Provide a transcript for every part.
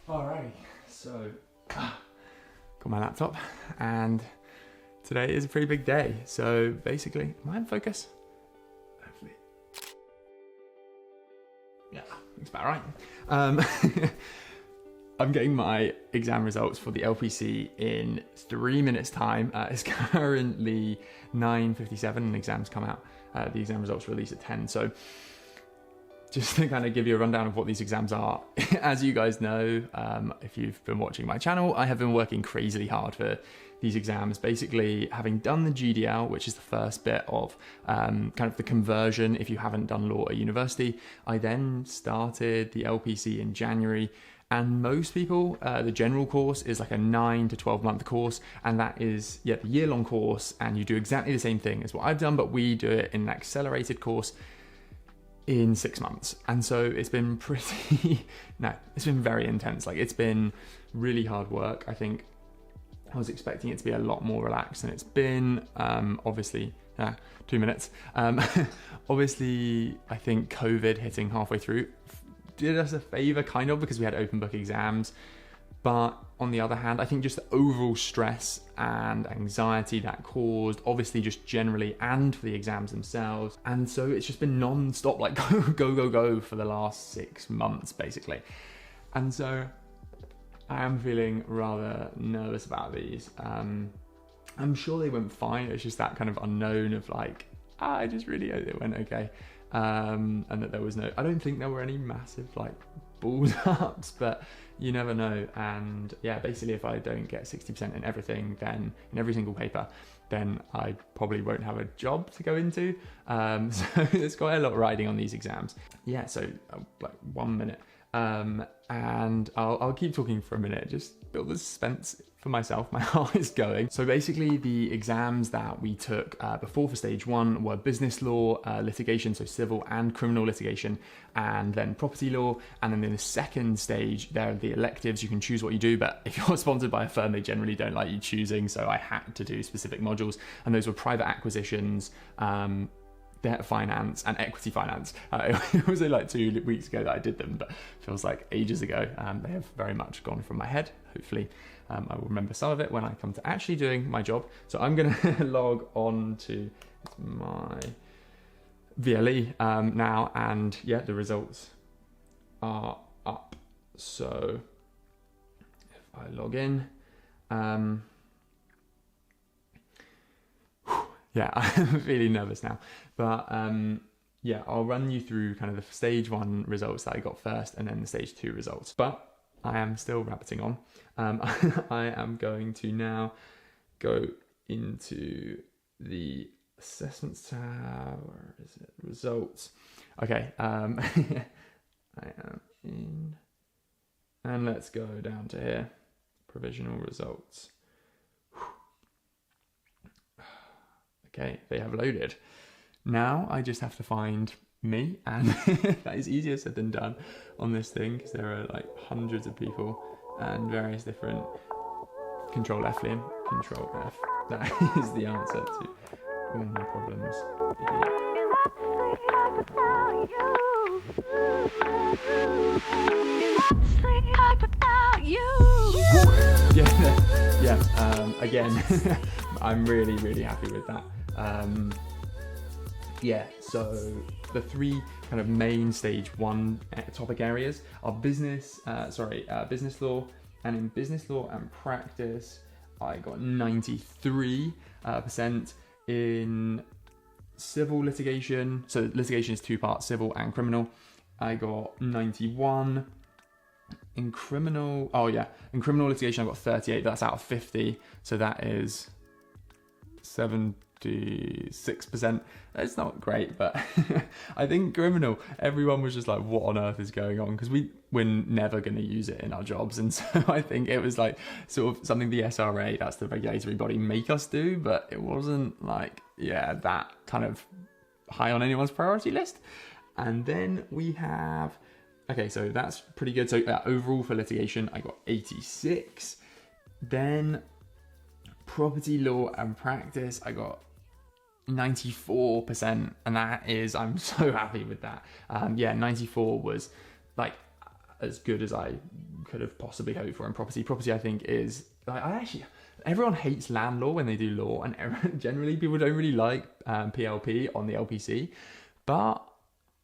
Alrighty, so got my laptop and today is a pretty big day. So basically, am I in focus? Hopefully. Yeah, looks about right. I'm getting my exam results for the LPC in 3 minutes time. It's currently 9:57 and exams come out. The exam results release at 10. So just to kind of give you a rundown of what these exams are, as you guys know, if you've been watching my channel, I have been working crazily hard for these exams. Basically, having done the GDL, which is the first bit of kind of the conversion if you haven't done law at university, I then started the LPC in January. And most people, the general course is like a 9 to 12 month course, and that is the year-long course, and you do exactly the same thing as what I've done, but we do it in an accelerated course in 6 months. And so it's been it's been very intense. Like, it's been really hard work. I think I was expecting it to be a lot more relaxed than it's been. Obviously, 2 minutes. Obviously, I think COVID hitting halfway through did us a favor, kind of, because we had open book exams. But on the other hand, I think just the overall stress and anxiety that caused, obviously just generally, and for the exams themselves. And so it's just been non-stop, like go for the last 6 months, basically. And so I am feeling rather nervous about these. I'm sure they went fine. It's just that kind of unknown of like, I just really hope it went okay. And that there was I don't think there were any massive like balls ups, but you never know. And yeah, basically if I don't get 60% in everything, then in every single paper, then I probably won't have a job to go into. So there's quite a lot riding on these exams. Yeah, so like 1 minute. And I'll keep talking for a minute, just build the suspense for myself. My heart is going. So basically the exams that we took before for stage 1 were business law, litigation, so civil and criminal litigation, and then property law. And then in the second stage, there are the electives. You can choose what you do, but if you're sponsored by a firm, they generally don't like you choosing. So I had to do specific modules, and those were private acquisitions, debt finance, and equity finance. It was like 2 weeks ago that I did them, but feels like ages ago. They have very much gone from my head. Hopefully I will remember some of it when I come to actually doing my job. So I'm going to log on to my VLE now, and yeah, the results are up. So if I log in, yeah, I'm feeling nervous now, but yeah, I'll run you through kind of the stage 1 results that I got first, and then the stage 2 results. But I am still rabbiting on. I am going to now go into the assessments tab. Where is it? Results. Okay. I am in, and let's go down to here. Provisional results. Okay, they have loaded. Now I just have to find me, and that is easier said than done on this thing, because there are like hundreds of people and various different. Control F, Liam. Control F. That is the answer to all my problems. Again, I'm really happy with that. Yeah, so the 3 kind of main stage 1 topic areas are business law, and in business law and practice, I got 93%. In civil litigation, so litigation is 2 parts, civil and criminal, I got 91. In criminal litigation, I got 38. That's out of 50, so that is 76%. It's not great, but I think criminal, everyone was just like, what on earth is going on? Because we're never going to use it in our jobs. And so I think it was like sort of something the SRA, that's the regulatory body, make us do, but it wasn't like, that kind of high on anyone's priority list. And then we have, okay, so that's pretty good. So overall for litigation, I got 86. Then property law and practice, I got 94%, and that is, I'm so happy with that. 94 was like, as good as I could have possibly hoped for in property. Property, I think, is everyone hates land law when they do law, and generally people don't really like PLP on the LPC, but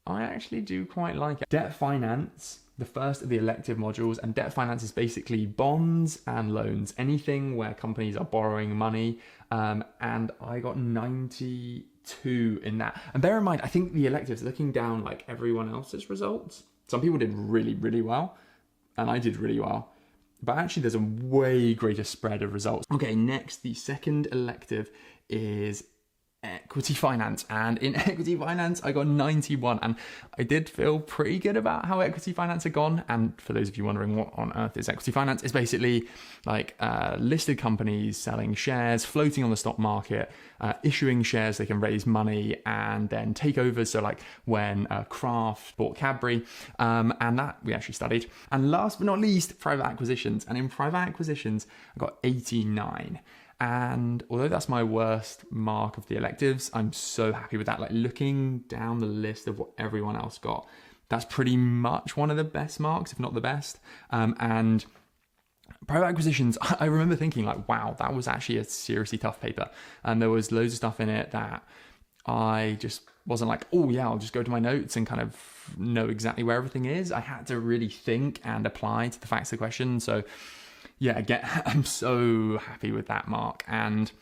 I actually do quite like it. Debt finance, the first of the elective modules, and debt finance is basically bonds and loans, anything where companies are borrowing money, and I got 92 in that. And bear in mind, I think the electives, looking down like everyone else's results, some people did really, really well, and I did really well. But actually there's a way greater spread of results. Okay, next, the second elective is equity finance, and in equity finance I got 91, and I did feel pretty good about how equity finance had gone. And for those of you wondering what on earth is equity finance, it's basically like listed companies selling shares, floating on the stock market, issuing shares, they can raise money and then take over. So like when Kraft bought Cadbury, and that we actually studied. And last but not least, private acquisitions, and in private acquisitions I got 89. And although that's my worst mark of the electives, I'm so happy with that. Like looking down the list of what everyone else got, that's pretty much one of the best marks, if not the best. And private acquisitions, I remember thinking like, wow, that was actually a seriously tough paper. And there was loads of stuff in it that I just wasn't like, oh yeah, I'll just go to my notes and kind of know exactly where everything is. I had to really think and apply to the facts of the question. So yeah, again, I'm so happy with that mark. And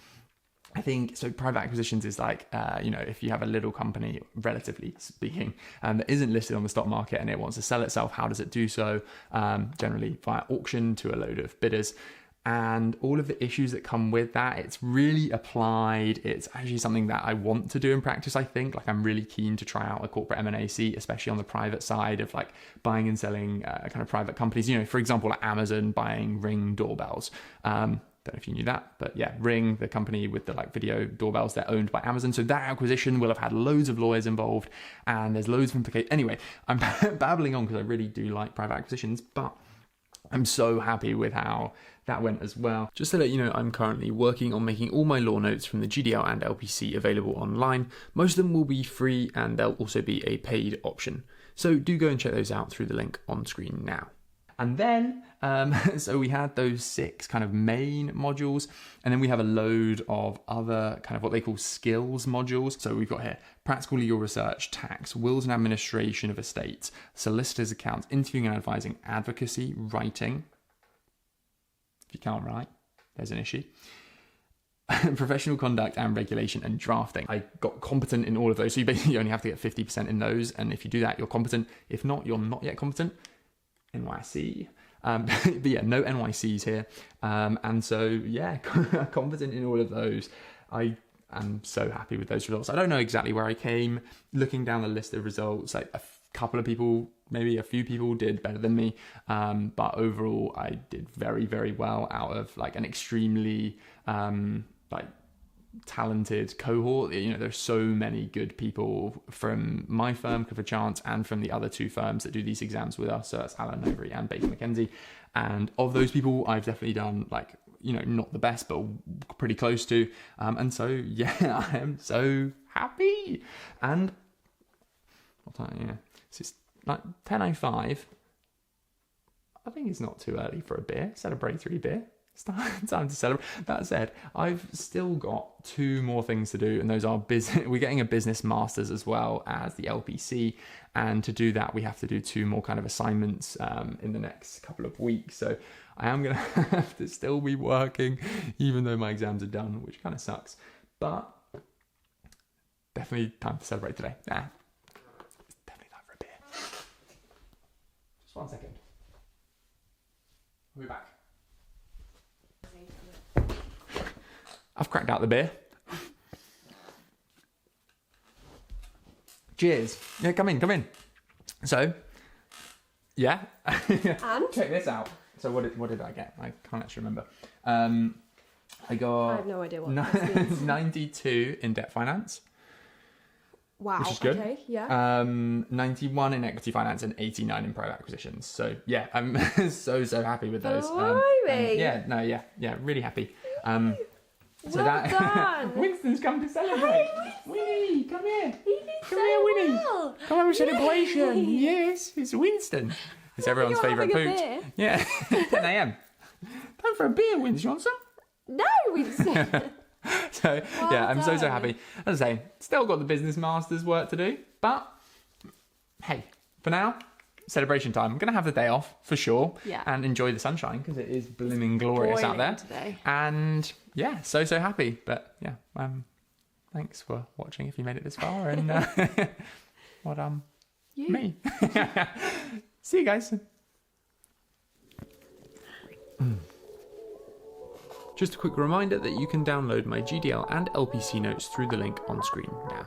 I think, so private acquisitions is like, if you have a little company, relatively speaking, that isn't listed on the stock market and it wants to sell itself, how does it do so? Generally via auction to a load of bidders. And all of the issues that come with that, it's really applied. It's actually something that I want to do in practice, I think. Like I'm really keen to try out a corporate M&A seat, especially on the private side of like buying and selling kind of private companies. For example, like Amazon buying Ring doorbells. Don't know if you knew that, but yeah, Ring, the company with the like video doorbells, they're owned by Amazon. So that acquisition will have had loads of lawyers involved and there's loads of implications. Anyway, I'm babbling on because I really do like private acquisitions, but I'm so happy with how that went as well. Just to let you know, I'm currently working on making all my law notes from the GDL and LPC available online. Most of them will be free and there'll also be a paid option. So do go and check those out through the link on screen now. And then, so we had those 6 kind of main modules, and then we have a load of other kind of what they call skills modules. So we've got here practical legal research, tax, wills and administration of estates, solicitors accounts, interviewing and advising, advocacy, writing. If you can't write, there's an issue. Professional conduct and regulation and drafting. I got competent in all of those. So you basically only have to get 50% in those. And if you do that, you're competent. If not, you're not yet competent. NYC. But yeah, no NYCs here. And so, yeah, competent in all of those. I am so happy with those results. I don't know exactly where I came. Looking down the list of results, like a couple of people, maybe a few people did better than me. But overall, I did very, very well out of like an extremely talented cohort. There's so many good people from my firm, Clifford Chance, and from the other 2 firms that do these exams with us. So that's Allen Overy and Baker McKenzie. And of those people, I've definitely done not the best, but pretty close to. And so, yeah, I am so happy. And what time? Yeah, so it's like 10:05. I think it's not too early for a beer, celebratory beer. It's time to celebrate. That said, I've still got 2 more things to do, and those are we're getting a business masters as well as the LPC, and to do that we have to do 2 more kind of assignments in the next couple of weeks. So I am going to have to still be working even though my exams are done, which kind of sucks, but definitely time to celebrate today. It's definitely time for a beer. Just 1 second. We'll be back. I've cracked out the beer. Cheers. Yeah, come in. So, yeah. And? Check this out. So what did I get? I can't actually remember. I have no idea what this means. 92 in debt finance. Wow. Which is good. Okay, yeah. 91 in equity finance and 89 in private acquisitions. So yeah, I'm so happy with those. Yeah, really happy. So well done. Winston's come to celebrate. Hey, Winnie, come here. He did Come here, Winnie. well. Come have a celebration. Yes, it's Winston. It's everyone's You're favourite having a pooch. beer. Yeah, 10 a.m. Time for a beer, Wins. You want some? No, Winston. So, Well yeah, I'm so done. happy. As I say, still got the business master's work to do, but hey, for now, celebration time. I'm going to have the day off for sure Yeah. and enjoy the sunshine because it is blooming glorious out there. Boiling today. And yeah, so happy. But yeah, thanks for watching if you made it this far. And You. me. See you guys. Just a quick reminder that you can download my GDL and LPC notes through the link on screen now.